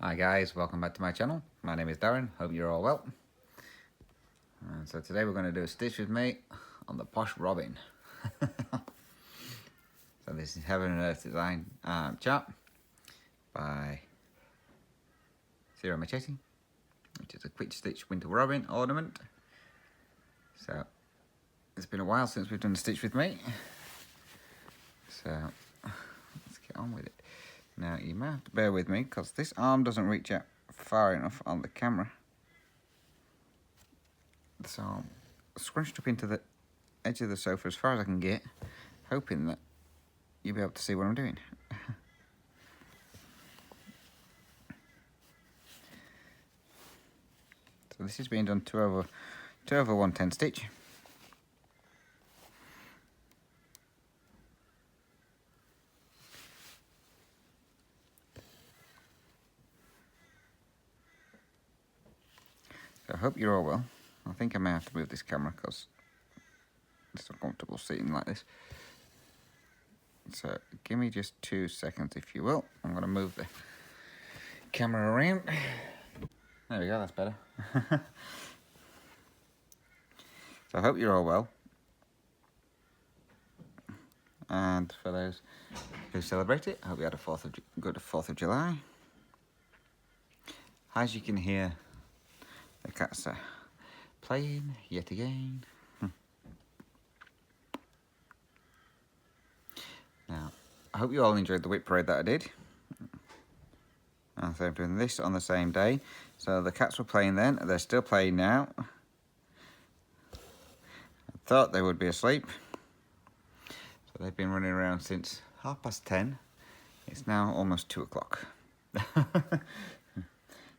Hi guys, welcome back to my channel. My name is Darren, hope you're all well. And so today we're going to do a stitch with me on the Posh Robin. So this is Heaven and Earth Design chart by Zero Machete, which is a quick stitch winter robin ornament. So it's been a while since we've done a stitch with me. So let's get on with it. Now you might have to bear with me because this arm doesn't reach out far enough on the camera. So I'm scrunched up into the edge of the sofa as far as I can get, hoping that you'll be able to see what I'm doing. So this is being done 2 over 110 stitch. So I hope you're all well. I think I may have to move this camera because it's uncomfortable sitting like this. So give me just 2 seconds if you will. I'm going to move the camera around. There we go, that's better. So I hope you're all well. And for those who celebrate it, I hope you had a good 4th of July. As you can hear, the cats are playing yet again. Now, I hope you all enjoyed the whip parade that I did. So I'm doing this on the same day. So the cats were playing then, they're still playing now. I thought they would be asleep. So they've been running around since 10:30. It's now almost 2 o'clock.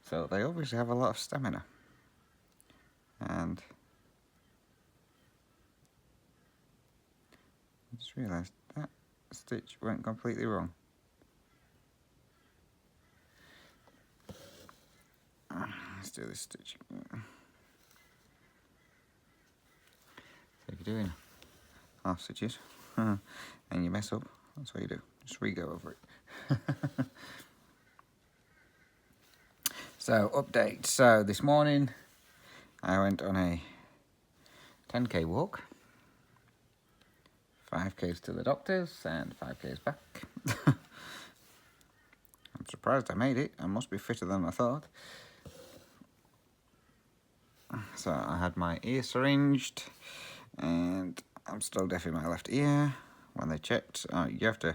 So they obviously have a lot of stamina. And I just realised that stitch went completely wrong. Let's do this stitch. So if you're doing half stitches and you mess up, that's what you do. Just re-go over it. So update. So this morning I went on a 10k walk. 5k's to the doctor's and 5k's back. I'm surprised I made it. I must be fitter than I thought. So I had my ear syringed and I'm still deaf in my left ear. When they checked, you have to,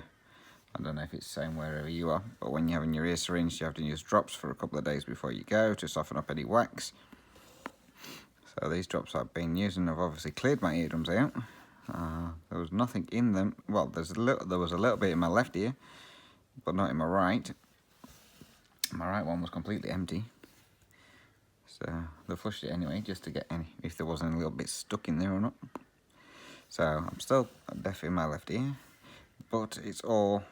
I don't know if it's the same wherever you are, but when you're having your ear syringed, you have to use drops for a couple of days before you go to soften up any wax. So these drops I've been using have obviously cleared my eardrums out. There was nothing in them. Well, there was a little bit in my left ear, but not in my right. My right one was completely empty. So they flushed it anyway, just to get any, if there wasn't a little bit stuck in there or not. So I'm still deaf in my left ear, but it's all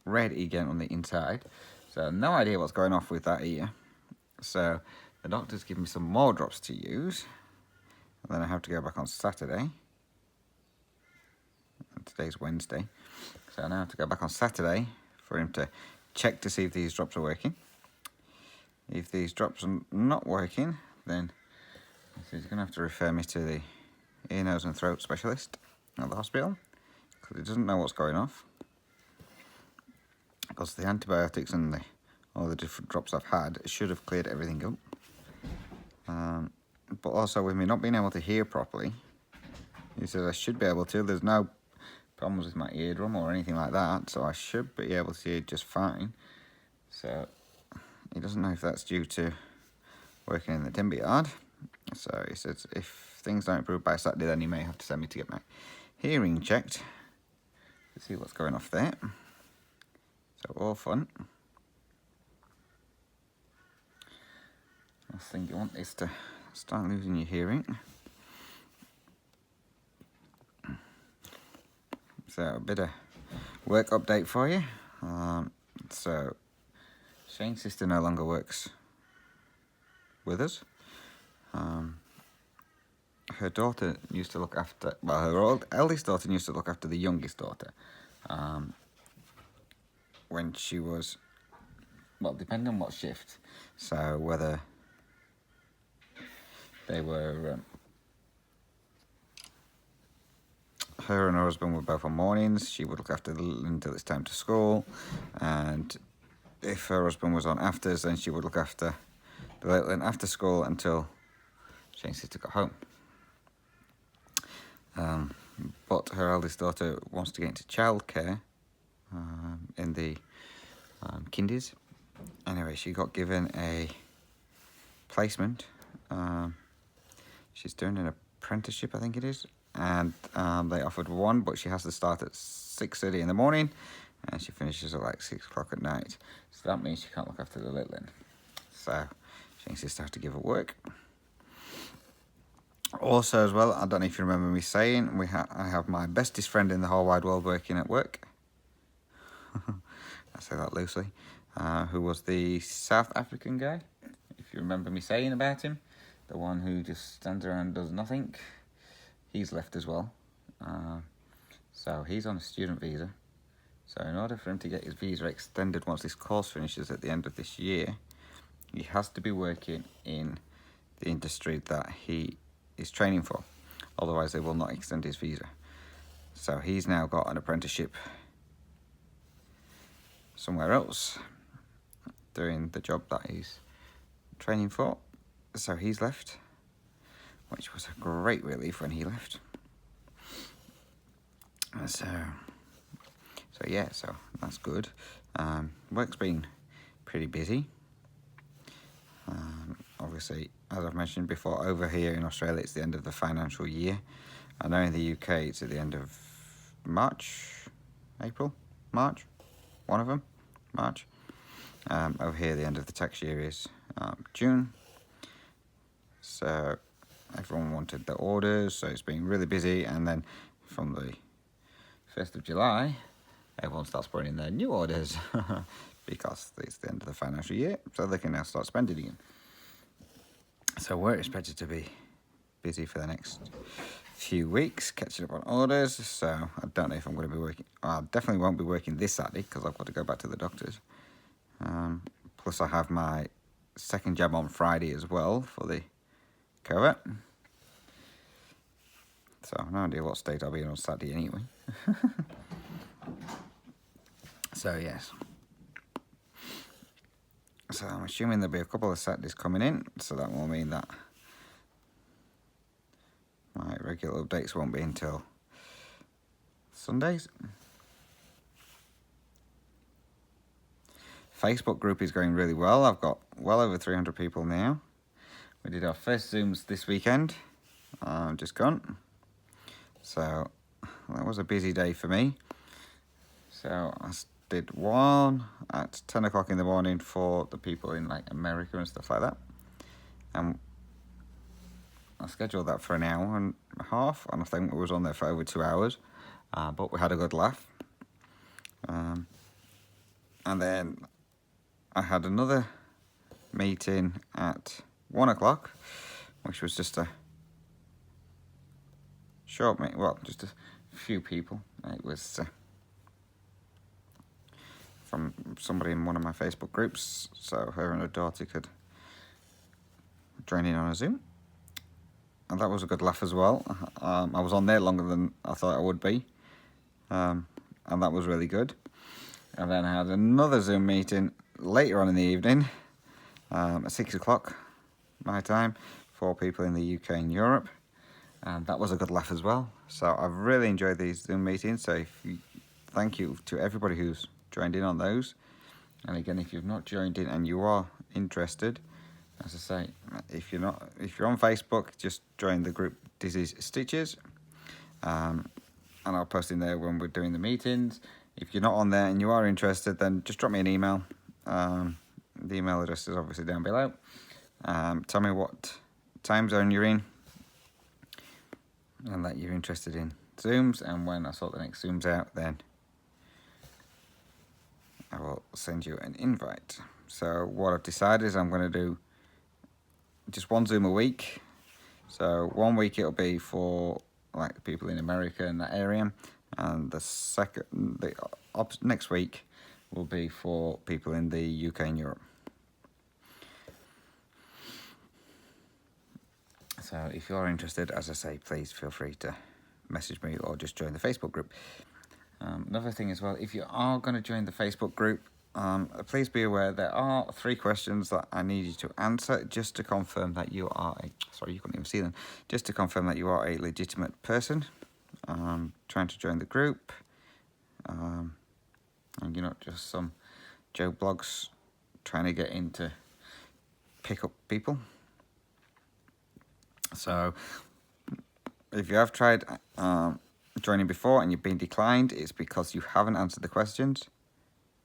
red again on the inside. So no idea what's going off with that ear. So the doctor's given me some more drops to use. And then I have to go back on Saturday. And today's Wednesday. So now I have to go back on Saturday for him to check to see if these drops are working. If these drops are not working, then he's going to have to refer me to the ear, nose and throat specialist at the hospital, because he doesn't know what's going off. Because the antibiotics and all the different drops I've had should have cleared everything up. But also with me not being able to hear properly, he says I should be able to. There's no problems with my eardrum or anything like that, so I should be able to hear just fine. So he doesn't know if that's due to working in the timber yard. So he says if things don't improve by Saturday, then he may have to send me to get my hearing checked to see what's going off there. So all fun. Last thing you want is to start losing your hearing. So a bit of work update for you. So Shane's sister no longer works with us. Her daughter used to look after, well, her eldest daughter used to look after the youngest daughter when she was well, depending on what shift. So whether they were, her and her husband were both on mornings, she would look after the little until it's time to school, and if her husband was on afters, then she would look after the little after school until she needs to go home. But her eldest daughter wants to get into childcare in the kindies. Anyway, she got given a placement. She's doing an apprenticeship, I think it is, and they offered one, but she has to start at 6:30 in the morning, and she finishes at like 6 o'clock at night. So that means she can't look after the little one. So she needs to start to give her work. Also, as well, I don't know if you remember me saying, I have my bestest friend in the whole wide world working at work. I say that loosely. Who was the South African guy, if you remember me saying about him. The one who just stands around and does nothing. He's left as well. So he's on a student visa. So in order for him to get his visa extended once this course finishes at the end of this year, he has to be working in the industry that he is training for. Otherwise, they will not extend his visa. So he's now got an apprenticeship somewhere else, doing the job that he's training for. So he's left, which was a great relief when he left. So that's good. Work's been pretty busy. Obviously, as I've mentioned before, over here in Australia, it's the end of the financial year. I know in the UK, it's at the end of March, March, one of them, March. Over here, the end of the tax year is June. So everyone wanted the orders, so it's been really busy. And then from the 1st of July, everyone starts putting in their new orders because it's the end of the financial year, so they can now start spending again. So we're expected to be busy for the next few weeks, catching up on orders. So I don't know if I'm going to be working. I definitely won't be working this Saturday because I've got to go back to the doctors. Plus I have my second jab on Friday as well for the COVID. So I have no idea what state I'll be in on Saturday anyway. So yes. So I'm assuming there'll be a couple of Saturdays coming in, so that will mean that my regular updates won't be until Sundays. Facebook group is going really well. I've got well over 300 people now. We did our first Zooms this weekend, just gone. So that was a busy day for me. So I did one at 10 o'clock in the morning for the people in like America and stuff like that. And I scheduled that for an hour and a half, and I think we was on there for over 2 hours. But we had a good laugh. And then I had another meeting at 1 o'clock, which was just a short meeting, well, just a few people. It was from somebody in one of my Facebook groups, so her and her daughter could join in on a Zoom. And that was a good laugh as well. I was on there longer than I thought I would be, and that was really good. And then I had another Zoom meeting later on in the evening, at 6 o'clock my time, for people in the UK and Europe, and that was a good laugh as well. So I've really enjoyed these Zoom meetings, so thank you to everybody who's joined in on those. And again, if you've not joined in and you are interested, as I say, if you're on Facebook, just join the group Dizzy's Stitches, and I'll post in there when we're doing the meetings. If you're not on there and you are interested, then just drop me an email. The email address is obviously down below. Tell me what time zone you're in and that you're interested in Zooms, and when I sort the next Zooms out, then I will send you an invite. So what I've decided is I'm going to do just one Zoom a week. So 1 week it'll be for like people in America and that area, and the next week will be for people in the UK and Europe. So if you're interested, as I say, please feel free to message me or just join the Facebook group. Another thing as well, if you are going to join the Facebook group, please be aware there are 3 questions that I need you to answer just to confirm that you are sorry, you couldn't even see them. Just to confirm that you are a legitimate person trying to join the group, and you're not just some Joe Blogs trying to get in to pick up people. So if you have tried joining before and you've been declined, it's because you haven't answered the questions.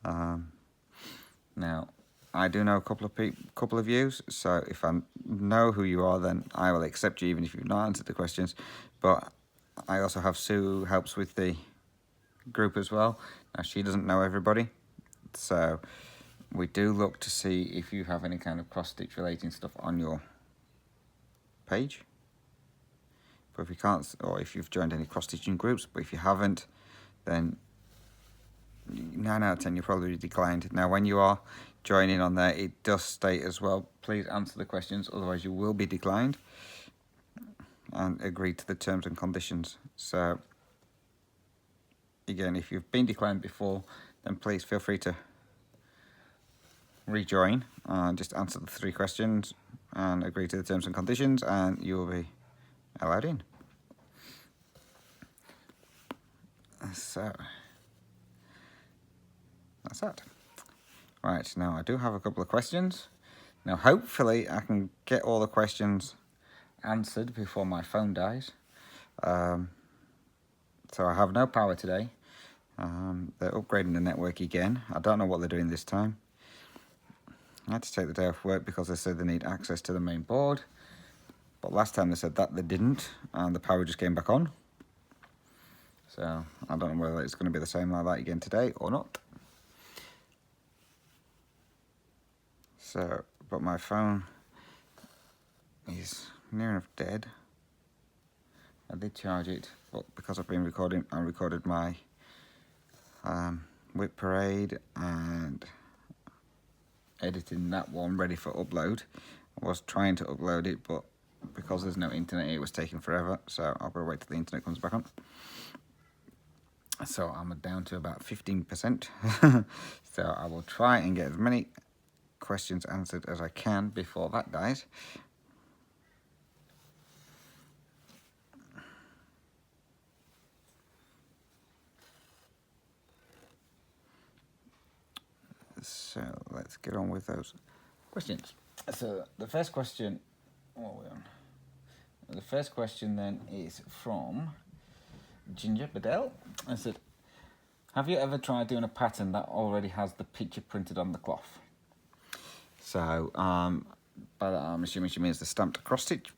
Now, I do know a couple of you, so if I know who you are, then I will accept you even if you've not answered the questions. But I also have Sue who helps with the group as well. Now, she doesn't know everybody, so we do look to see if you have any kind of cross-stitch relating stuff on your page. But if you can't, or if you've joined any cross-stitching groups, but if you haven't, then 9 out of 10 you're probably declined. Now, when you are joining on there, it does state as well, please answer the questions, otherwise you will be declined, and agree to the terms and conditions. So again, if you've been declined before, then please feel free to rejoin and just answer the 3 questions and agree to the terms and conditions, and you will be allowed in. So that's that. Right, now I do have a couple of questions. Now hopefully I can get all the questions answered before my phone dies. So I have no power today. They're upgrading the network again. I don't know what they're doing this time. I had to take the day off work because they said they need access to the main board. But last time they said that they didn't, and the power just came back on. So I don't know whether it's going to be the same like that again today or not. So, but my phone is near enough dead. I did charge it, but because I've been recording, I recorded my whip parade and editing that one ready for upload. I was trying to upload it, but because there's no internet, it was taking forever, so I'll wait till the internet comes back on. So I'm down to about 15%. So I will try and get as many questions answered as I can before that dies. So let's get on with those questions. So the first question, what are we on? The first question then is from Ginger Bedell. I said, have you ever tried doing a pattern that already has the picture printed on the cloth? So by that I'm assuming she means the stamped cross-stitch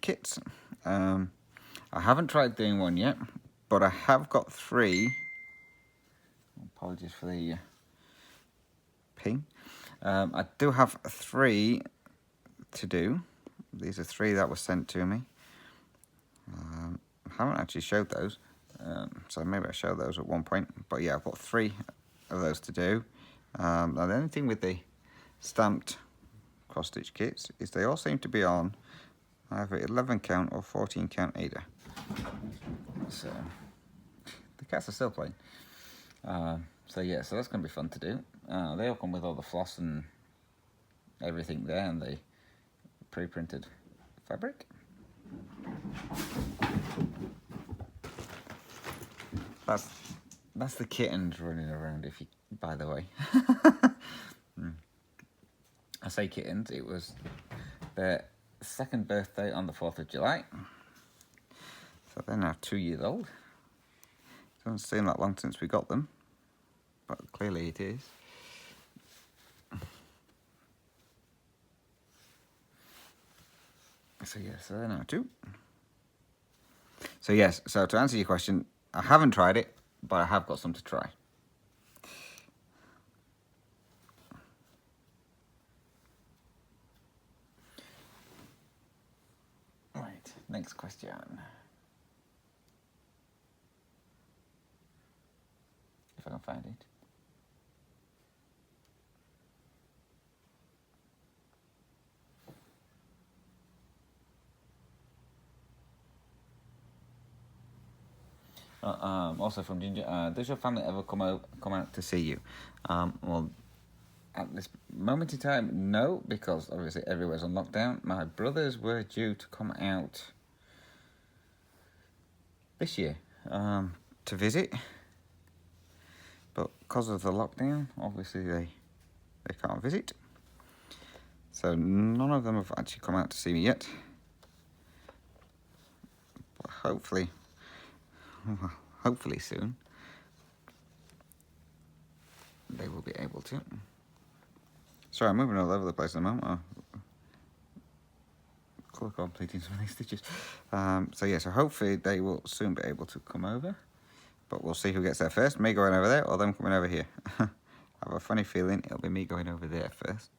kits. I haven't tried doing one yet, but I have got 3. Apologies for the ping. I do have 3 to do. These are 3 that were sent to me. I haven't actually showed those, so maybe I showed those at one point. But yeah, I've got 3 of those to do. Now the only thing with the stamped cross-stitch kits is they all seem to be on either 11 count or 14 count Ada. So the cats are still playing. So yeah, so that's going to be fun to do. They all come with all the floss and everything there, and the pre-printed fabric. That's the kittens running around, if you, by the way. I say kittens, it was their 2nd birthday on the 4th of July. So they're now 2 years old. Doesn't seem that long since we got them, but clearly it is. So yeah, so they're now 2. So yes, so to answer your question, I haven't tried it, but I have got some to try. Right, next question. If I can find it. Also from Ginger, does your family ever come out to see you? Well, at this moment in time, no, because obviously everywhere's on lockdown. My brothers were due to come out this year to visit, but because of the lockdown, obviously they can't visit. So none of them have actually come out to see me yet. But hopefully soon they will be able to. Sorry, I'm moving all over the place at the moment. Colour completing some of these stitches. So hopefully they will soon be able to come over. But we'll see who gets there first, me going over there or them coming over here. I have a funny feeling it'll be me going over there first.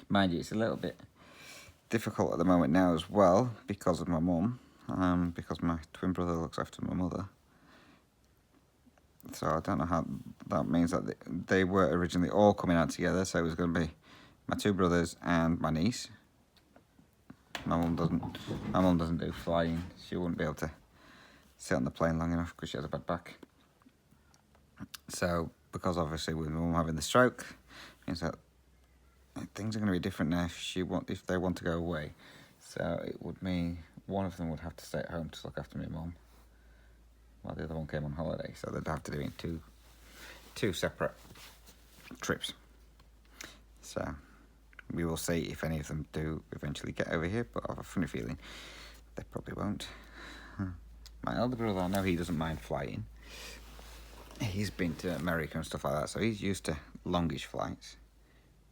Mind you, it's a little bit difficult at the moment now as well because of my mum, because my twin brother looks after my mother. So I don't know how that means that they were originally all coming out together. So it was going to be my two brothers and my niece. My mum doesn't do flying. She wouldn't be able to sit on the plane long enough because she has a bad back. So because obviously with my mum having the stroke, means that things are going to be different now if they want to go away. So it would mean one of them would have to stay at home to look after my mum, while the other one came on holiday. So they'd have to do it in two separate trips. So we will see if any of them do eventually get over here, but I have a funny feeling they probably won't. My elder brother, I know he doesn't mind flying. He's been to America and stuff like that, so he's used to longish flights.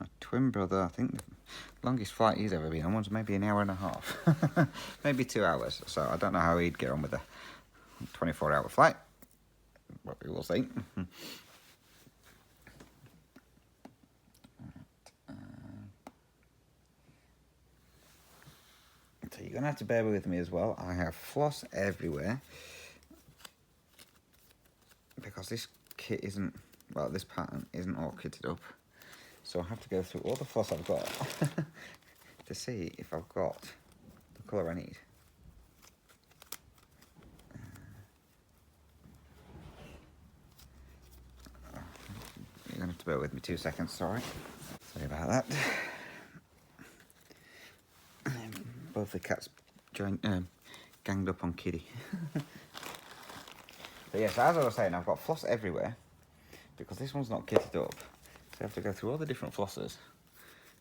My twin brother, I think the longest flight he's ever been on was maybe an hour and a half. Maybe 2 hours. So I don't know how he'd get on with a 24-hour flight, but we will see. So you're going to have to bear with me as well. I have floss everywhere because this kit this pattern isn't all kitted up. So I have to go through all the floss I've got to see if I've got the colour I need. You're going to have to bear with me 2 seconds, sorry. Sorry about that. Both the cats ganged up on Kitty. But yes, as I was saying, I've got floss everywhere because this one's not kitted up. So I have to go through all the different flossers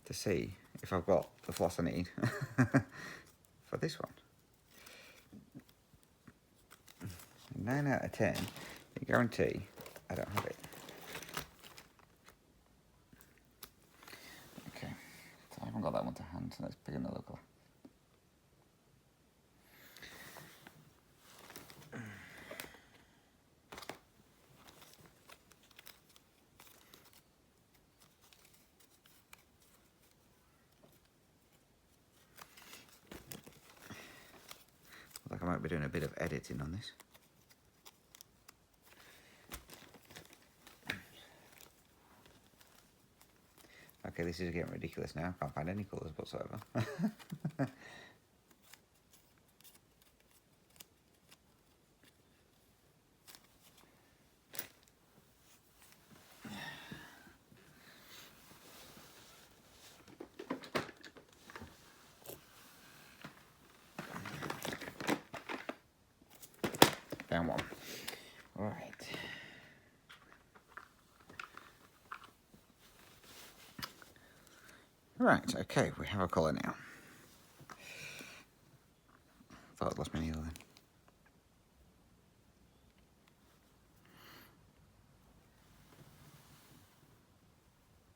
to see if I've got the floss I need for this one. 9 out of 10, I guarantee I don't have it. Okay, so I haven't got that one to hand, so let's pick another colour. Like I might be doing a bit of editing on this. Okay, this is getting ridiculous now. I can't find any colours whatsoever. Found one. All right. Right, okay, we have a colour now. Thought I'd lost my needle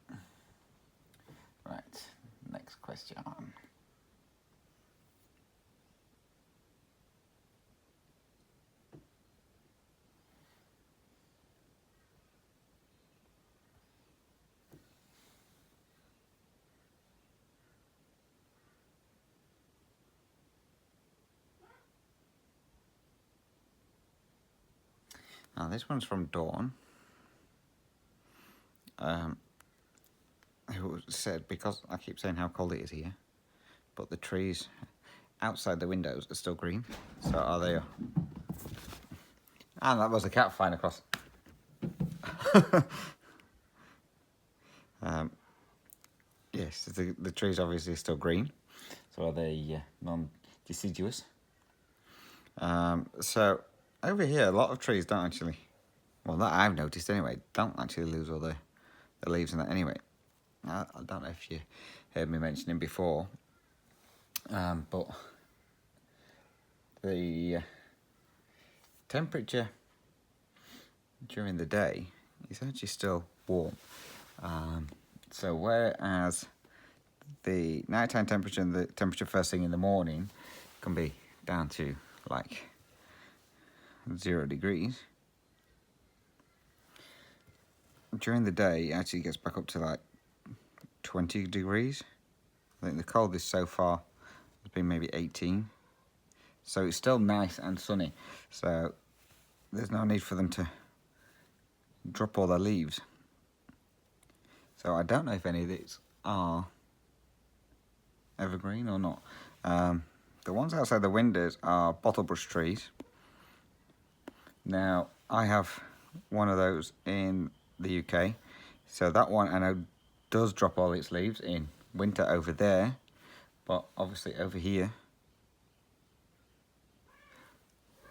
then. Right, next question. Now this one's from Dawn, who said, because I keep saying how cold it is here, but the trees outside the windows are still green. So are they? And that was a cat flying across. Yes, the tree's obviously still green. So are they non-deciduous? So over here, a lot of trees don't actually, well, that I've noticed anyway, don't actually lose all the leaves and that anyway. I don't know if you heard me mentioning before, but the temperature during the day is actually still warm. So whereas the nighttime temperature and the temperature first thing in the morning can be down to like 0 degrees, during the day it actually gets back up to like 20 degrees. I think the coldest so far has been maybe 18. So it's still nice and sunny. So there's no need for them to drop all their leaves. So I don't know if any of these are evergreen or not. The ones outside the windows are bottlebrush trees. Now I have one of those in the UK. So that one I know does drop all its leaves in winter over there. But obviously over here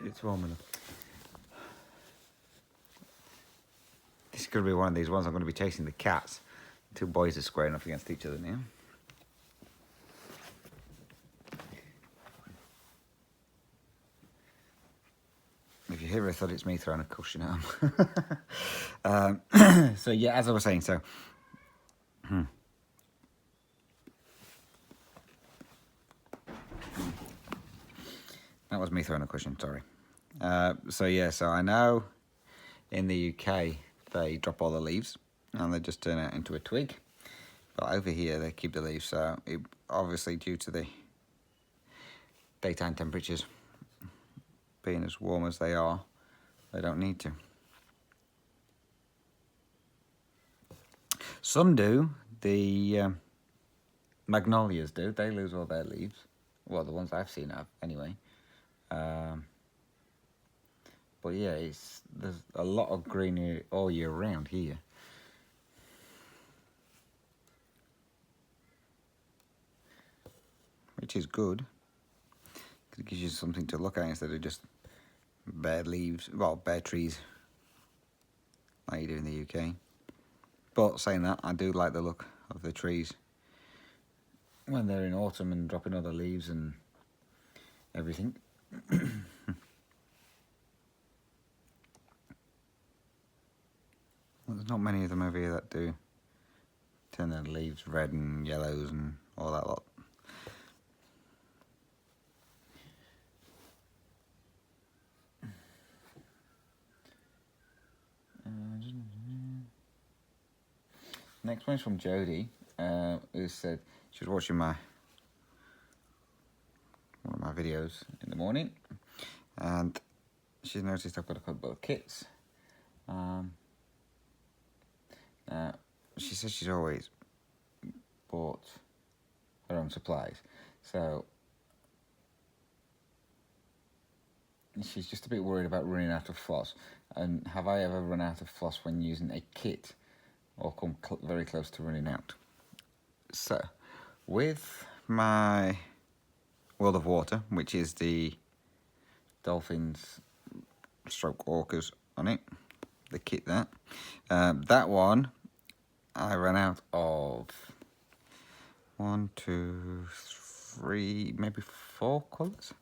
it's warm enough. This is going to be one of these ones I'm going to be chasing the cats. Two boys are squaring off against each other now. If you hear it, I thought it's me throwing a cushion at them. So yeah, as I was saying, so that was me throwing a cushion, sorry. So yeah, so I know in the UK they drop all the leaves and they just turn it into a twig. But over here they keep the leaves, so it, obviously due to the daytime temperatures being as warm as they are, they don't need to. Some do. The magnolias do. They lose all their leaves. Well, the ones I've seen have, anyway. But yeah, there's a lot of greenery all year round here. Which is good. Because it gives you something to look at instead of just bare leaves, well, bare trees, like you do in the UK. But saying that, I do like the look of the trees when they're in autumn and dropping all the leaves and everything. Well, there's not many of them over here that do turn their leaves red and yellows and all that lot. Next one is from Jodie, who said she was watching one of my videos in the morning, and she's noticed I've got a couple of kits. She says she's always bought her own supplies, so she's just a bit worried about running out of floss. And have I ever run out of floss when using a kit, or come very close to running out? So, with my World of Water, which is the dolphins stroke orcas on it, the kit there, that one I ran out of 1, 2, 3, maybe 4 colours.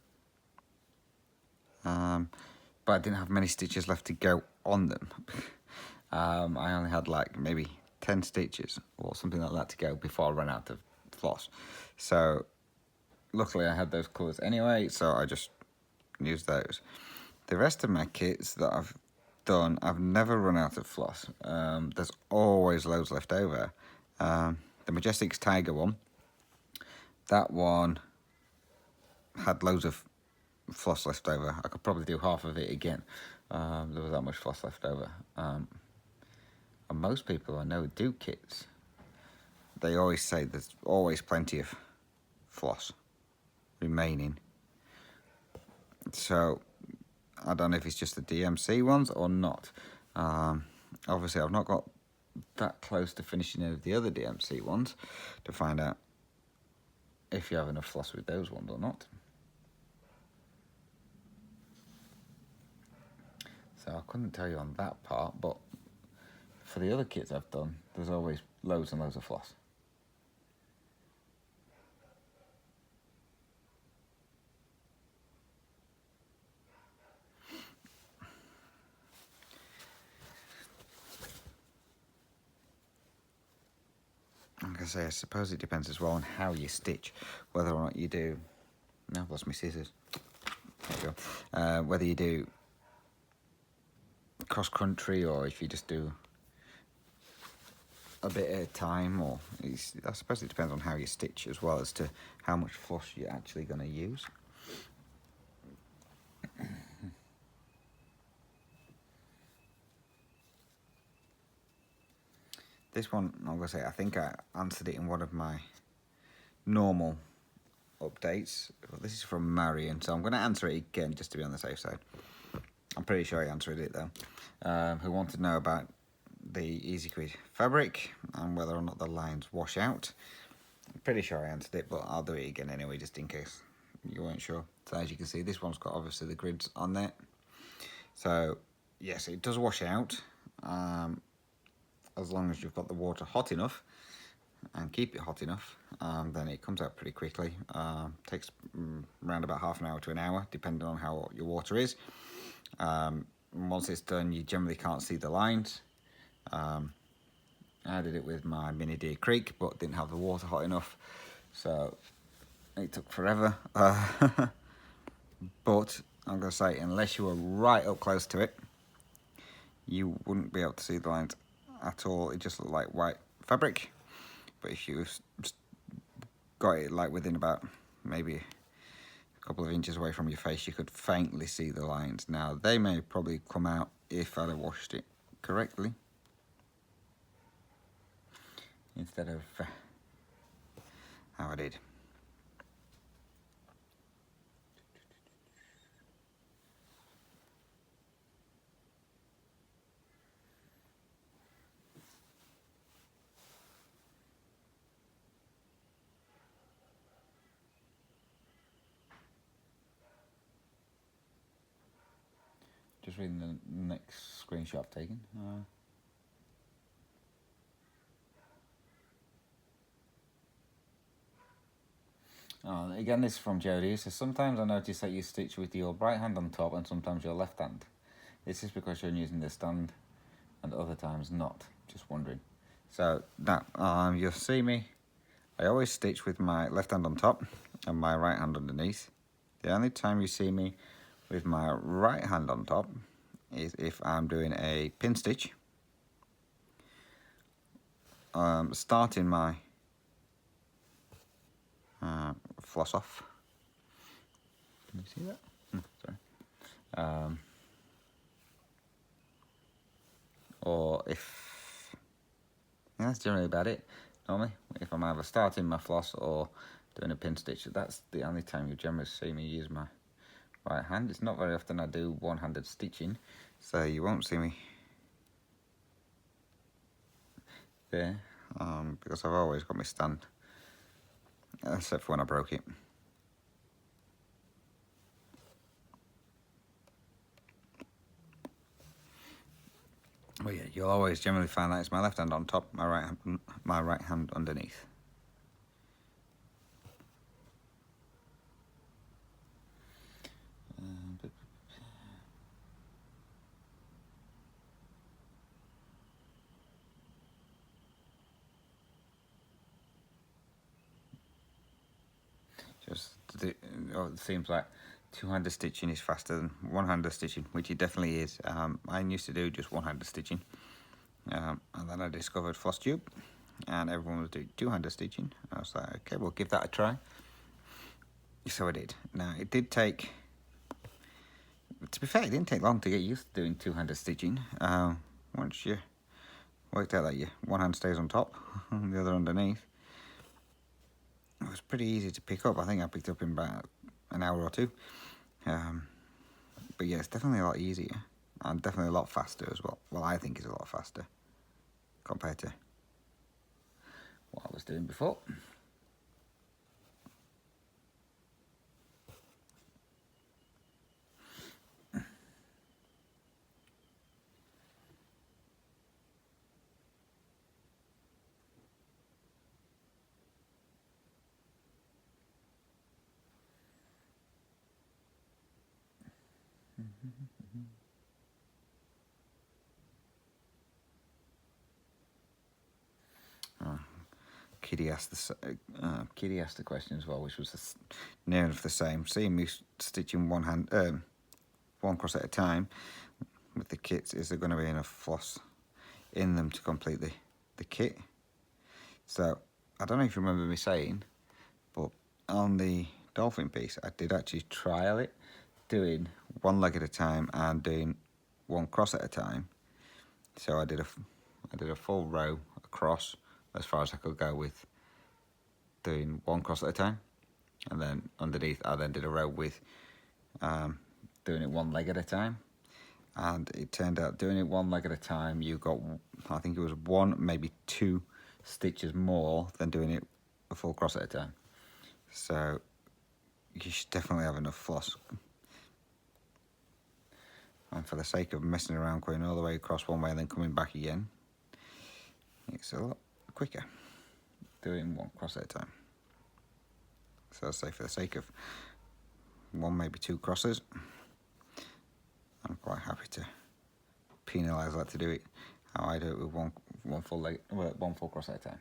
But I didn't have many stitches left to go on them. I only had like maybe 10 stitches or something like that to go before I ran out of floss. So luckily I had those colours anyway, so I just used those. The rest of my kits that I've done, I've never run out of floss. There's always loads left over. The Majestics Tiger one, that one had loads of floss left over. I could probably do half of it again. There was that much floss left over. And most people I know do kits. They always say there's always plenty of floss remaining. So I don't know if it's just the DMC ones or not. Obviously I've not got that close to finishing any of the other DMC ones to find out if you have enough floss with those ones or not. So I couldn't tell you on that part, but for the other kits I've done, there's always loads and loads of floss. Like I say, I suppose it depends as well on how you stitch, whether or not you do... No, I've lost my scissors. There you go. Whether you do cross-country or if you just do a bit at a time, or I suppose it depends on how you stitch as well as to how much floss you're actually going to use. This one, I'm going to say, I think I answered it in one of my normal updates. This is from Marion, so I'm going to answer it again just to be on the safe side. I'm pretty sure I answered it though. Who wanted to know about the Easy Quid fabric and whether or not the lines wash out. I'm pretty sure I answered it, but I'll do it again anyway, just in case you weren't sure. So as you can see, this one's got obviously the grids on there. So yes, it does wash out. As long as you've got the water hot enough and keep it hot enough, then it comes out pretty quickly. Takes around about half an hour to an hour, depending on how hot your water is. Once it's done, you generally can't see the lines. I did it with my Mini Deer Creek, but didn't have the water hot enough, so it took forever. But I'm going to say, unless you were right up close to it, you wouldn't be able to see the lines at all. It just looked like white fabric. But if you got it like within about maybe a couple of inches away from your face, you could faintly see the lines. Now they may probably come out if I'd have washed it correctly, instead of how I did. Just reading the next screenshot I've taken. Again, this is from Jodie. It says, sometimes I notice that you stitch with your right hand on top and sometimes your left hand. This is because you're using the stand and other times not. Just wondering. So that you'll see me. I always stitch with my left hand on top and my right hand underneath. The only time you see me with my right hand on top is if I'm doing a pin stitch, starting my floss off. Can you see that? Sorry. Or if, yeah, that's generally about it. Normally, if I'm either starting my floss or doing a pin stitch, that's the only time you generally see me use my right hand. It's not very often I do one-handed stitching, so you won't see me there, because I've always got my stand, except for when I broke it. But yeah, you'll always generally find that it's my left hand on top, my right hand underneath. It seems like two-handed stitching is faster than one-handed stitching, which it definitely is. I used to do just one-handed stitching, and then I discovered floss tube, and everyone was doing two-handed stitching. I was like, okay, we'll give that a try. So I did. Now, it did take, to be fair, it didn't take long to get used to doing two-handed stitching. Once you worked out that one hand stays on top and the other underneath, was pretty easy to pick up. I think I picked up in about an hour or two. But yeah, it's definitely a lot easier and definitely a lot faster as well. Well, I think it's a lot faster compared to what I was doing before. Kitty asked the question as well, which was near enough the same. Seeing me stitching one cross at a time with the kits, is there going to be enough floss in them to complete the kit? So I don't know if you remember me saying, but on the dolphin piece, I did actually trial it, doing one leg at a time and doing one cross at a time. So I did a full row across as far as I could go with doing one cross at a time, and then underneath I then did a row with doing it one leg at a time. And it turned out doing it one leg at a time, you got, I think it was one, maybe two stitches more than doing it a full cross at a time. So you should definitely have enough floss. And for the sake of messing around, going all the way across one way and then coming back again, it's a lot quicker doing one cross at a time. So I'll say for the sake of one, maybe two crosses, I'm quite happy to penalise that to do it how I do it with one full cross at a time.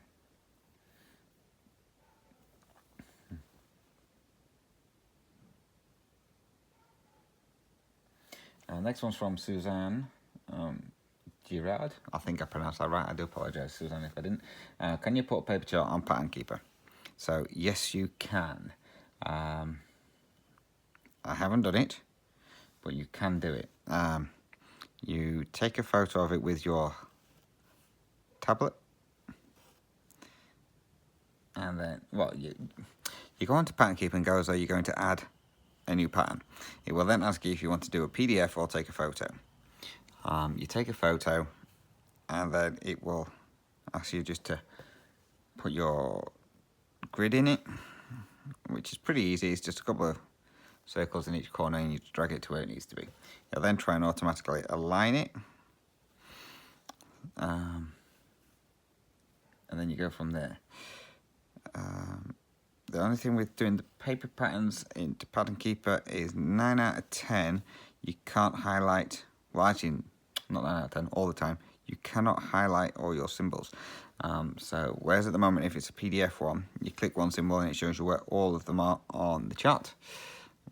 Next one's from Suzanne Girard. I think I pronounced that right. I do apologise, Suzanne, if I didn't. Can you put a paper chart on Pattern Keeper? So yes, you can. I haven't done it, but you can do it. You take a photo of it with your tablet, and then, well, you go onto Pattern Keeper and go as though you're going to add a new pattern. It will then ask you if you want to do a PDF or take a photo. You take a photo, and then it will ask you just to put your grid in it, which is pretty easy. It's just a couple of circles in each corner, and you drag it to where it needs to be. You'll then try and automatically align it, and then you go from there. The only thing with doing the paper patterns into Pattern Keeper is 9 out of 10 you can't highlight, well actually not 9 out of 10, all the time, you cannot highlight all your symbols. So whereas at the moment if it's a PDF one, you click one symbol and it shows you where all of them are on the chart.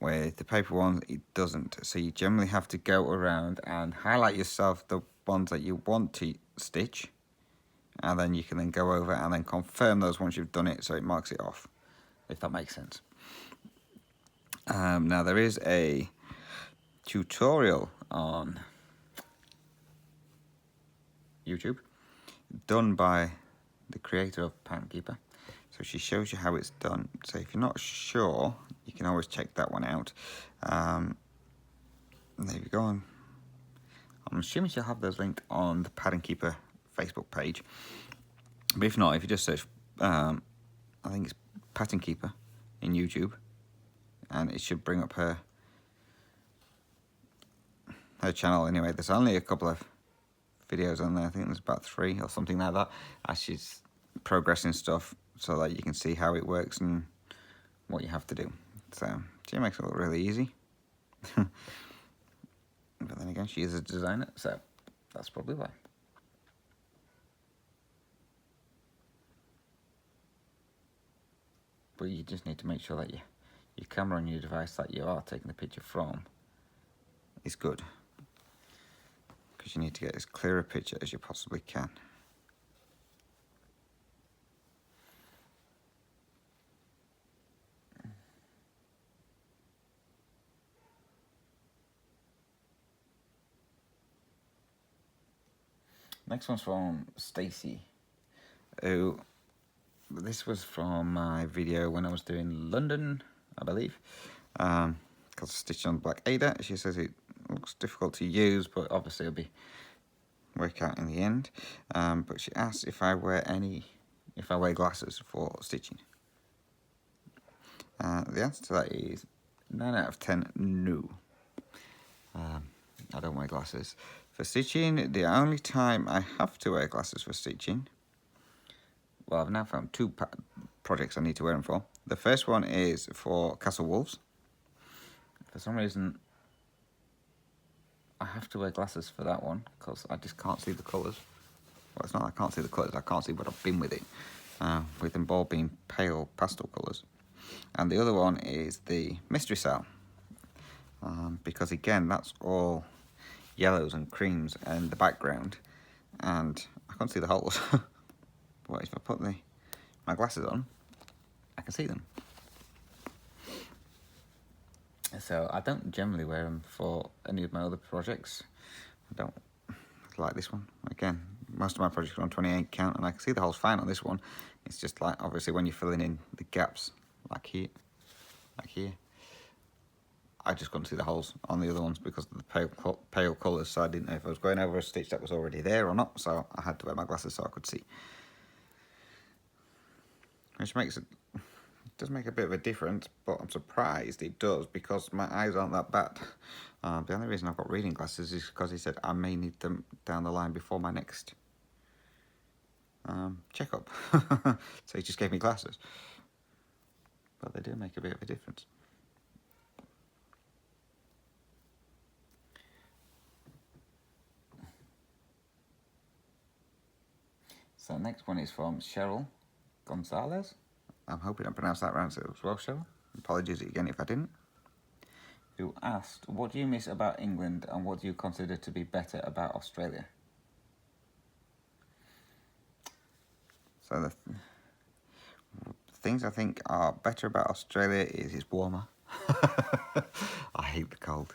With the paper ones it doesn't, so you generally have to go around and highlight yourself the ones that you want to stitch, and then you can then go over and then confirm those once you've done it, so it marks it off, if that makes sense. Now there is a tutorial on YouTube done by the creator of Pattern Keeper, so she shows you how it's done. So if you're not sure, you can always check that one out. There you go. I'm assuming she'll have those linked on the Pattern Keeper Facebook page, but if not, if you just search I think it's Pattern Keeper in YouTube, and it should bring up her channel. Anyway, there's only a couple of videos on there. I think there's about 3 or something like that, as she's progressing stuff so that you can see how it works and what you have to do. So she makes it look really easy. But then again, she is a designer, so that's probably why. But you just need to make sure that your camera on your device that you are taking the picture from is good, because you need to get as clear a picture as you possibly can. Next one's from Stacy, who this was from my video when I was doing London, I believe. Because stitched on black Ada. She says it looks difficult to use, but obviously it'll be work out in the end. But she asked if I wear glasses for stitching. The answer to that is 9 out of 10, no. I don't wear glasses for stitching. The only time I have to wear glasses for stitching, well, I've now found two projects I need to wear them for. The first one is for Castle Wolves. For some reason, I have to wear glasses for that one because I just can't see the colours. Well, it's not I can't see the colours, I can't see what I've been with it. With them all being pale pastel colours. And the other one is the Mystery Cell. Because again, that's all yellows and creams in the background. And I can't see the holes. But if I put my glasses on, I can see them. So I don't generally wear them for any of my other projects. I don't like this one. Again, most of my projects are on 28 count, and I can see the holes fine on this one. It's just like, obviously, when you're filling in the gaps, like here, I just couldn't see the holes on the other ones because of the pale colours, so I didn't know if I was going over a stitch that was already there or not, so I had to wear my glasses so I could see. Which does make a bit of a difference, but I'm surprised it does because my eyes aren't that bad. The only reason I've got reading glasses is because he said I may need them down the line before my next checkup. So he just gave me glasses. But they do make a bit of a difference. So the next one is from Cheryl Gonzalez. I'm hoping I pronounced that right as well, Cheryl. Apologies again if I didn't. Who asked, what do you miss about England and what do you consider to be better about Australia? So the things I think are better about Australia is it's warmer. I hate the cold.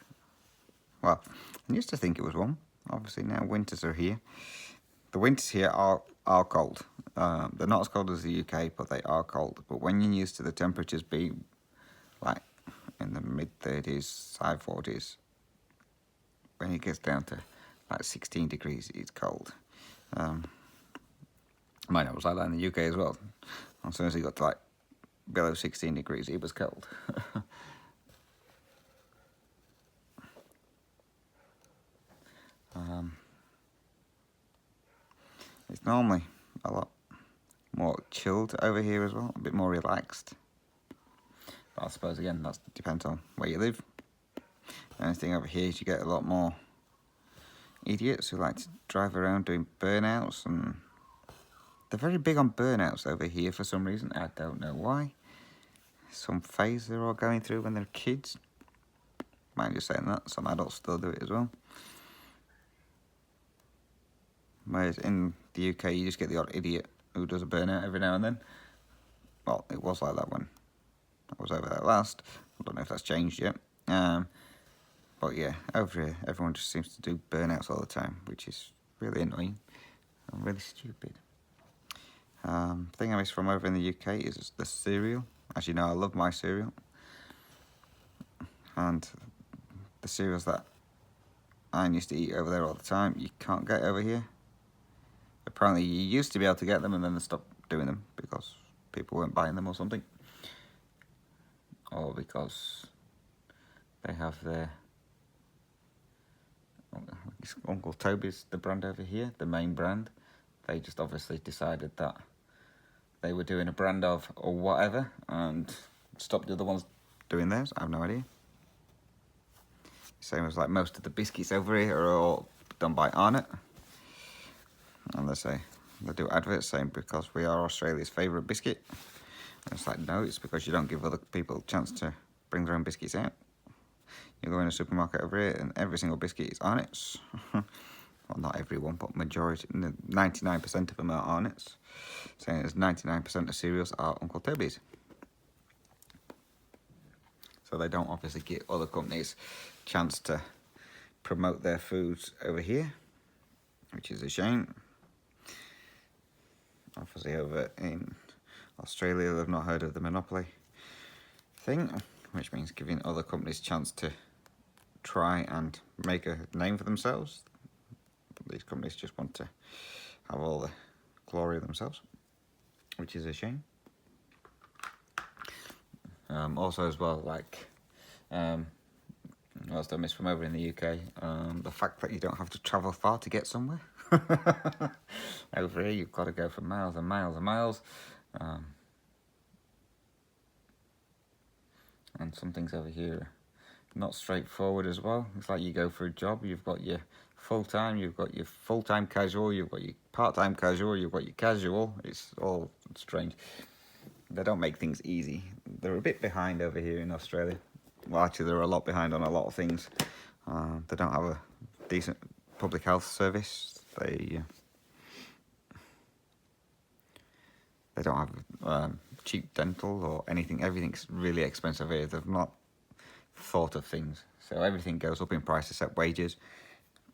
Well, I used to think it was warm. Obviously now winters are here. The winters here are cold. They're not as cold as the UK, but they are cold. But when you're used to the temperatures being like in the mid-30s, high 40s, when it gets down to like 16 degrees, it's cold. Mine was like that in the UK as well. As soon as it got to like below 16 degrees, it was cold. It's normally a lot more chilled over here as well, a bit more relaxed. But I suppose again, that depends on where you live. The only thing over here is you get a lot more idiots who like to drive around doing burnouts, and they're very big on burnouts over here for some reason. I don't know why. Some phase they're all going through when they're kids. Mind you saying that, some adults still do it as well. Whereas in the UK, you just get the odd idiot who does a burnout every now and then. Well, it was like that when I was over there last. I don't know if that's changed yet. But yeah, over here, everyone just seems to do burnouts all the time, which is really annoying and really stupid. Thing I miss from over in the UK is the cereal. As you know, I love my cereal. And the cereals that I used to eat over there all the time, you can't get over here. Apparently you used to be able to get them and then they stopped doing them because people weren't buying them or something. Or because they have their... Uncle Toby's the brand over here, the main brand. They just obviously decided that they were doing a brand of or whatever and stopped the other ones doing theirs. I have no idea. Same as like most of the biscuits over here are all done by Arnott. And they do adverts saying because we are Australia's favourite biscuit. And it's like, no, it's because you don't give other people a chance to bring their own biscuits out. You go in a supermarket over here and every single biscuit is Arnott's. Well, not everyone, but majority, 99% of them are Arnott's. Saying as 99% of cereals are Uncle Toby's. So they don't obviously give other companies a chance to promote their foods over here, which is a shame. Obviously over in Australia, they've not heard of the monopoly thing, which means giving other companies a chance to try and make a name for themselves. But these companies just want to have all the glory themselves, which is a shame. Also as well, like, whilst I miss from over in the UK, the fact that you don't have to travel far to get somewhere. Over here, you've got to go for miles and miles and miles. And some things over here are not straightforward as well. It's like you go for a job, you've got your full-time, you've got your full-time casual, you've got your part-time casual, you've got your casual. It's all strange. They don't make things easy. They're a bit behind over here in Australia. Well, actually, they're a lot behind on a lot of things. They don't have a decent public health service. They don't have cheap dental or anything. Everything's really expensive here. They've not thought of things. So everything goes up in price except wages.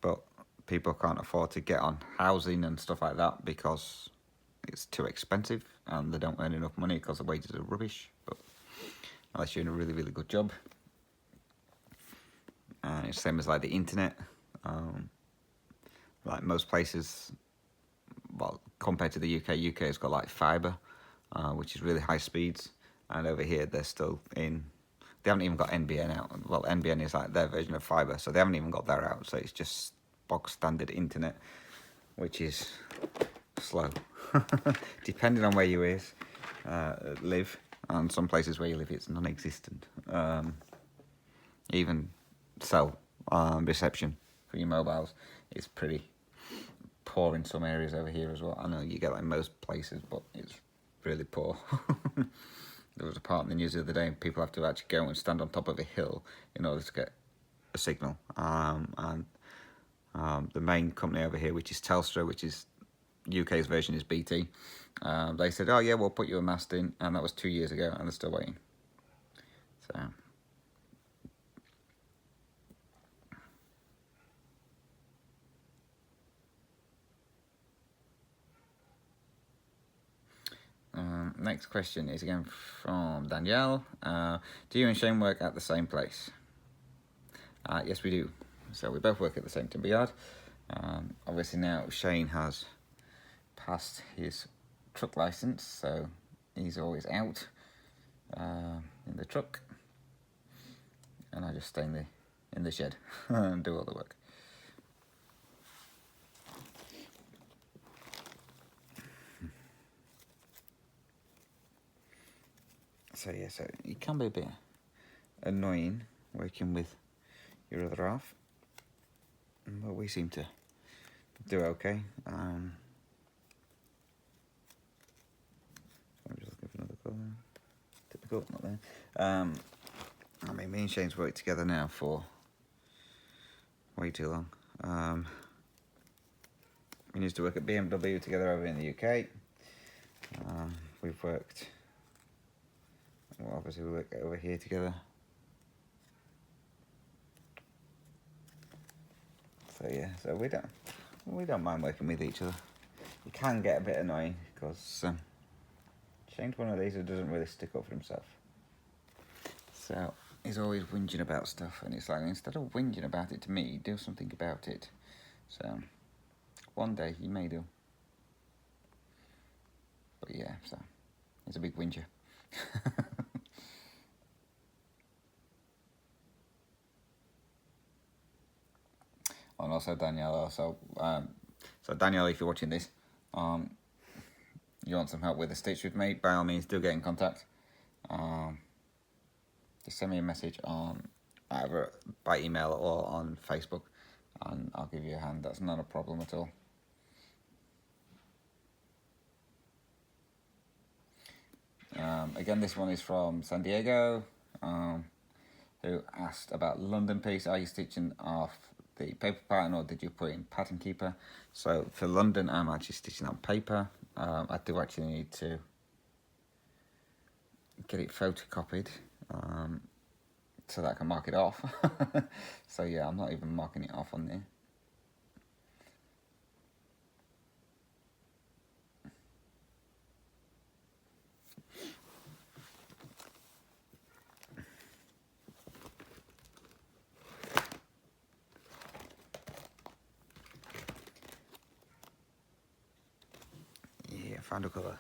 But people can't afford to get on housing and stuff like that because it's too expensive and they don't earn enough money because the wages are rubbish. But unless you're in a really, really good job. And it's the same as like the internet. Like most places, well, compared to the UK has got like fibre, which is really high speeds. And over here, they're still in. They haven't even got NBN out. Well, NBN is like their version of fibre, so they haven't even got that out. So it's just box standard internet, which is slow, depending on where you live. And some places where you live, it's non-existent. Even cell reception for your mobiles is pretty poor in some areas over here as well. I know you get that in most places, but it's really poor. There was a part in the news the other day, people have to actually go and stand on top of a hill in order to get a signal. And the main company over here, which is Telstra, which is UK's version is BT, they said, oh yeah, we'll put you a mast in, and that was 2 years ago, and they're still waiting. So next question is again from Danielle. Do you and Shane work at the same place? Yes, we do. So we both work at the same timber yard. Obviously now Shane has passed his truck license, so he's always out in the truck, and I just stay in the shed and do all the work. So yeah, so it can be a bit annoying working with your other half, but we seem to do okay. I'm just looking for another colour. Typical, not there. I mean, me and Shane's worked together now for way too long. We used to work at BMW together over in the UK. We've worked. Well, obviously we work over here together. So yeah, so we don't mind working with each other. It can get a bit annoying because Shane's one of these who doesn't really stick up for himself. So he's always whinging about stuff, and it's like, instead of whinging about it to me, do something about it. So one day he may do. But yeah, so he's a big whinger. And also Danielle, so Danielle, if you're watching this, you want some help with the stitch with me, by all means do get in contact. Just send me a message on either by email or on Facebook, and I'll give you a hand. That's not a problem at all. Again, this one is from San Diego, who asked about London piece. Are you stitching off the paper pattern, or did you put in Pattern Keeper? So for London, I'm actually stitching on paper. I do actually need to get it photocopied so that I can mark it off. So yeah, I'm not even marking it off on there. Find a colour.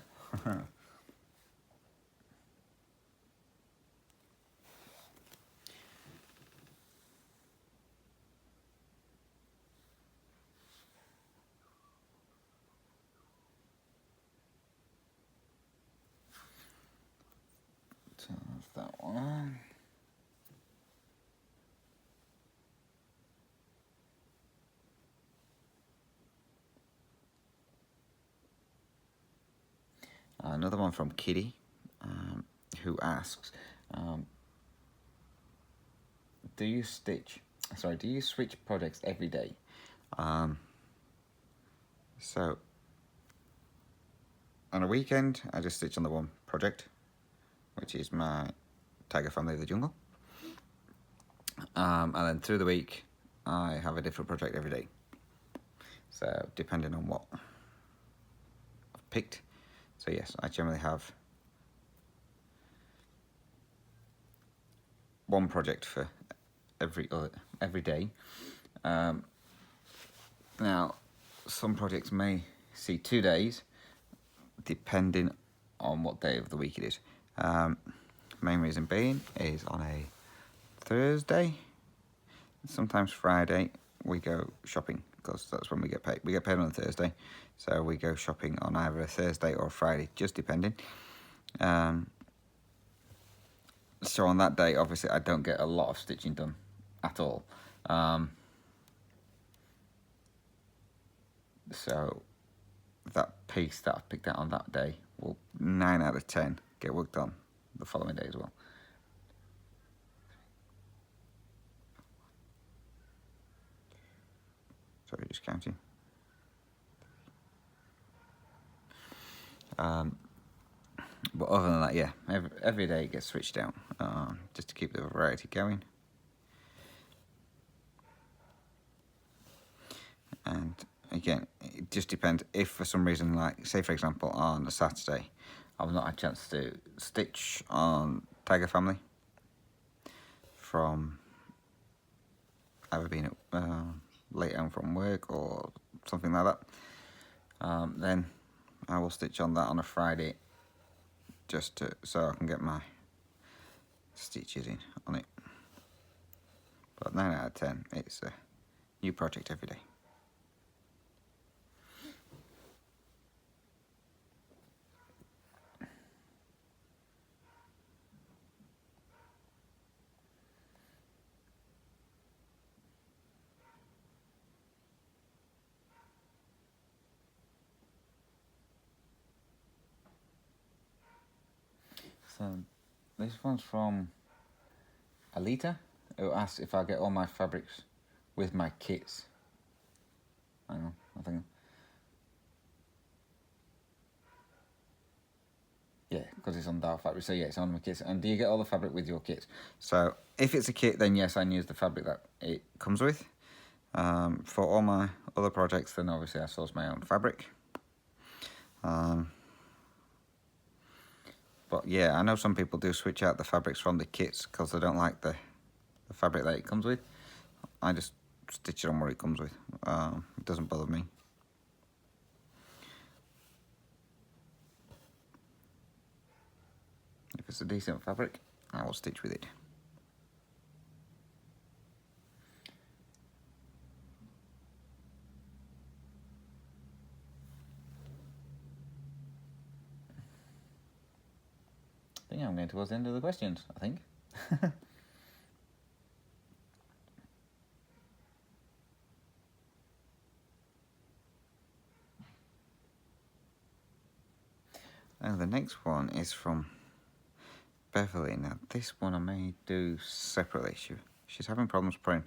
So that's that one. Another one from Kitty, who asks, do you switch projects every day? So on a weekend, I just stitch on the one project, which is my Tiger Family of the Jungle. And then through the week, I have a different project every day. So depending on what I've picked. So yes, I generally have one project for every day. Now, some projects may see 2 days, depending on what day of the week it is. Main reason being is on a Thursday, sometimes Friday, we go shopping because that's when we get paid. We get paid on a Thursday, so we go shopping on either a Thursday or a Friday, just depending. So on that day, obviously, I don't get a lot of stitching done at all. So that piece that I've picked out on that day will 9 out of 10 get worked on the following day as well. Sorry, just counting. But other than that, yeah, every day it gets switched out, just to keep the variety going. And again, it just depends. If for some reason, like say for example on a Saturday, I've not had a chance to stitch on Tiger Family from either being late home from work or something like that, then I will stitch on that on a Friday, just so I can get my stitches in on it. But 9 out of 10, it's a new project every day. So this one's from Alita, who asks if I get all my fabrics with my kits. Hang on, I think. Yeah, because it's on dark fabric. So yeah, it's on my kits. And do you get all the fabric with your kits? So if it's a kit, then yes, I use the fabric that it comes with. For all my other projects, then obviously I source my own fabric. But yeah, I know some people do switch out the fabrics from the kits because they don't like the fabric that it comes with. I just stitch it on what it comes with. It doesn't bother me. If it's a decent fabric, I will stitch with it. I think I'm getting towards the end of the questions, I think. Now the next one is from Beverly. Now this one I may do separately. She's having problems putting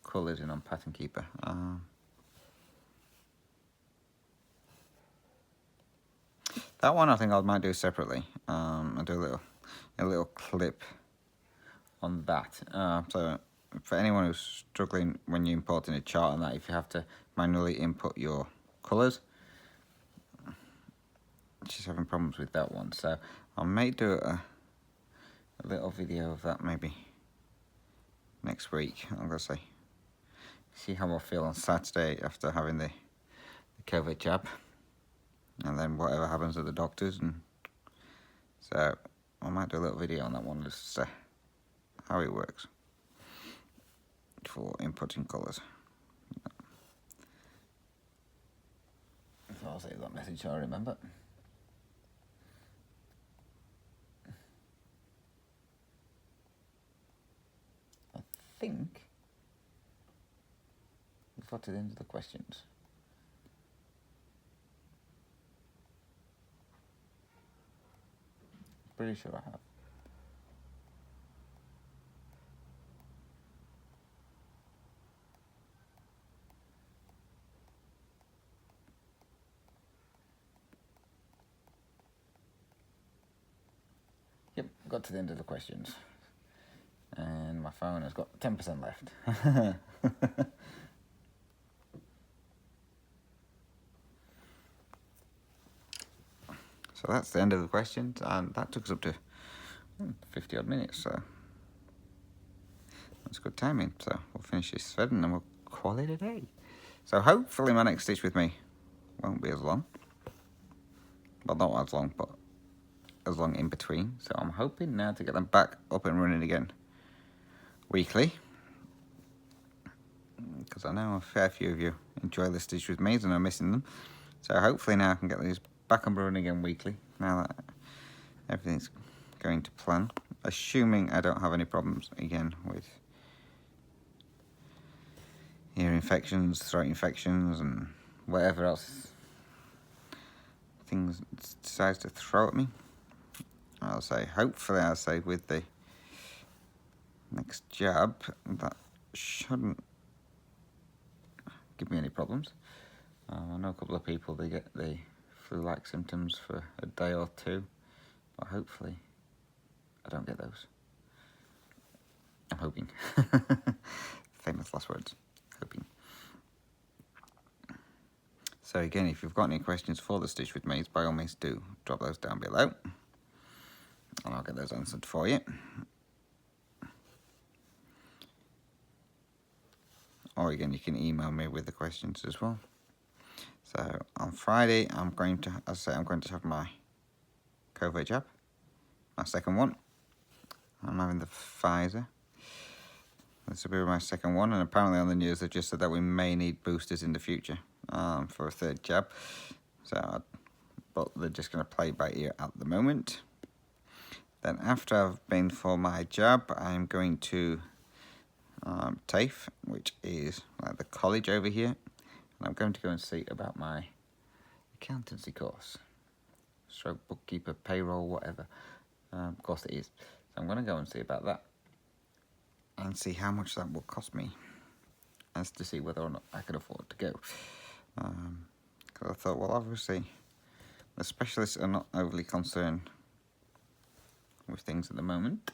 colours in on Pattern Keeper. That one I think I might do separately. I'll do a little clip on that. So for anyone who's struggling when you're importing a chart and that, if you have to manually input your colours, she's having problems with that one. So I may do a little video of that maybe next week. I'm gonna see how I feel on Saturday after having the COVID jab. and then whatever happens at the doctor's. And so I might do a little video on that one, just how it works for inputting colours. So I'll save that message so I remember. I think we've got to the end of the questions. Pretty sure I have. Yep, got to the end of the questions. And my phone has got 10% left. So that's the end of the questions, and that took us up to 50 odd minutes, so that's good timing. So we'll finish this thread and then we'll call it a day. So hopefully my next stitch with me won't be as long. Well, not as long, but as long in between. So I'm hoping now to get them back up and running again weekly, because I know a fair few of you enjoy the stitch with me's and are missing them. So hopefully now I can get these back and running again weekly, now that everything's going to plan, assuming I don't have any problems again with ear infections, throat infections, and whatever else things decides to throw at me. Hopefully I'll say with the next jab, that shouldn't give me any problems. I know a couple of people, they get the flu-like symptoms for a day or two, but hopefully I don't get those. I'm hoping. Famous last words. Hoping. So again, if you've got any questions for the stitch with me's, by all means do drop those down below, and I'll get those answered for you. Or again, you can email me with the questions as well. So on Friday, I'm going to have my COVID jab, my second one. I'm having the Pfizer. This will be my second one, and apparently on the news they just said that we may need boosters in the future for a third jab. But they're just going to play it by ear at the moment. Then after I've been for my jab, I'm going to TAFE, which is like the college over here. And I'm going to go and see about my accountancy course. Stroke bookkeeper, payroll, whatever course it is. So I'm going to go and see about that. And see how much that will cost me. As to see whether or not I can afford to go. Because I thought, well, obviously, the specialists are not overly concerned with things at the moment.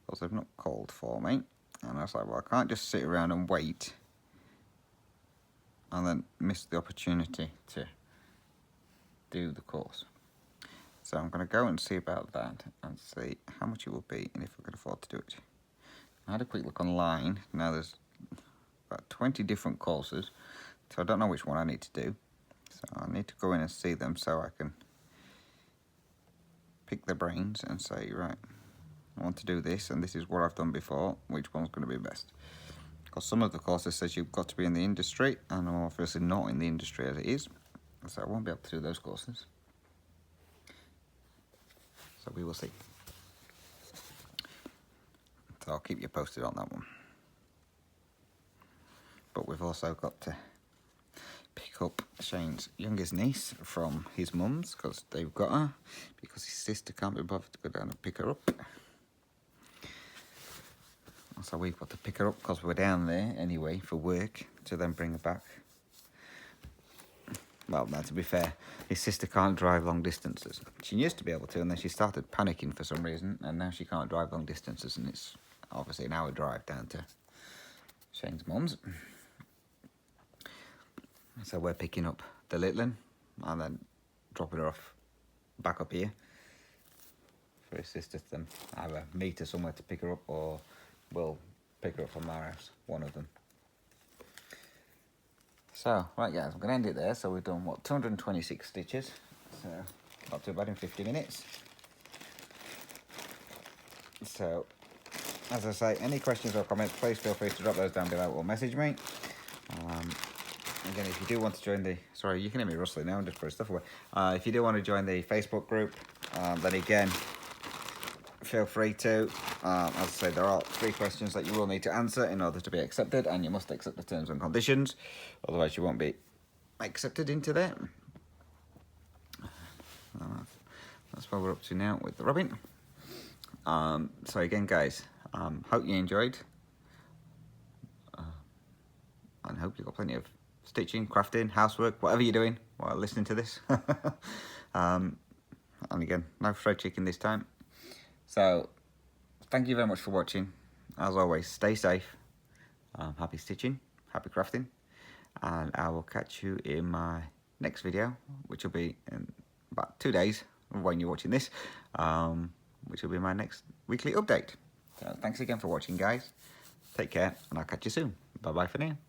Because they've not called for me. And I was like, well, I can't just sit around and wait and then miss the opportunity to do the course. So I'm going to go and see about that and see how much it will be and if I can afford to do it. I had a quick look online. Now there's about 20 different courses, so I don't know which one I need to do. So I need to go in and see them so I can pick their brains and say, right, I want to do this and this is what I've done before, which one's going to be best. Because some of the courses says you've got to be in the industry, and I'm obviously not in the industry as it is, so I won't be able to do those courses. So we will see. So I'll keep you posted on that one. But we've also got to pick up Shane's youngest niece from his mum's, because they've got her, because his sister can't be bothered to go down and pick her up. So we've got to pick her up because we're down there anyway for work, to then bring her back. Well, now to be fair, his sister can't drive long distances. She used to be able to, and then she started panicking for some reason, and now she can't drive long distances, and it's obviously an hour drive down to Shane's mum's. So we're picking up the little one and then dropping her off back up here for his sister to then either meet her somewhere to pick her up, or we'll pick her up from our house, one of them. So, right guys, I'm going to end it there. So we've done, what, 226 stitches. So not too bad in 50 minutes. So as I say, any questions or comments, please feel free to drop those down below or message me. Again, if you do want to join the, sorry, you can hear me rustling now, I'm just putting stuff away. If you do want to join the Facebook group, then again, feel free to. As I say, there are 3 questions that you will need to answer in order to be accepted, and you must accept the terms and conditions, otherwise you won't be accepted into there. That's what we're up to now with the robin. So again, guys, hope you enjoyed, and hope you got plenty of stitching, crafting, housework, whatever you're doing while listening to this. And again, no thread checking this time. So thank you very much for watching. As always, stay safe, happy stitching, happy crafting, and I will catch you in my next video, which will be in about 2 days when you're watching this, which will be my next weekly update. So thanks again for watching, guys. Take care, and I'll catch you soon. Bye bye for now.